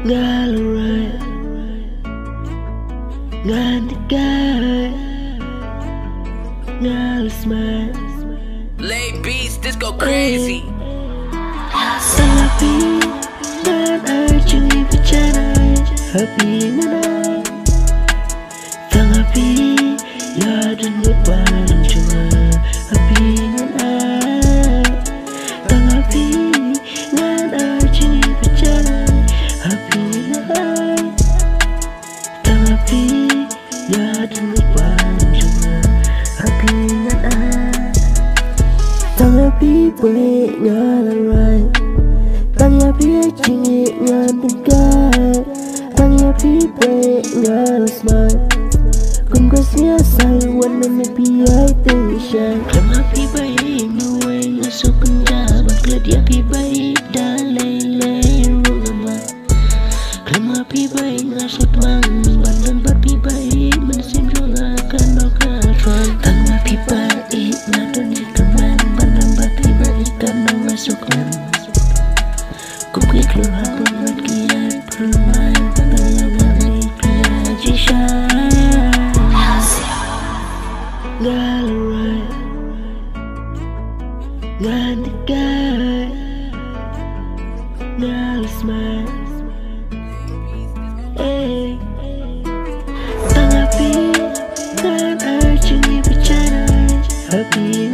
Ngalarai Ngantikai Ngalasmai Lay beats, this go crazy. Tapi dan arjungi bicara Happy nanai Tangapi ya dan lebaran cuma Happy nanai Tangapi dan arjungi bicara Happy nanai Tangapi ya dan lebaran cuma Happy nanai Tangapi baik ngalarai Tangapi cingit ngantingkai Tangapi baik ngalasmai Kungkasnya saluan menepi aitishan Tangapi baik nuai ngasuk penjabat Keladiapi baik dan lelai rugama Tangapi baik ngasut mang Bandan bapi baik menesim jolakan dokatran Tangapi baik nadoni keman Bandan bapi baik kanong ngasuk man Kupik luar buat kiat bermain Penyanyi kiat jishan Ngalarai Ngantikai Ngalasmai Tangapi dan arjungi bicara Happy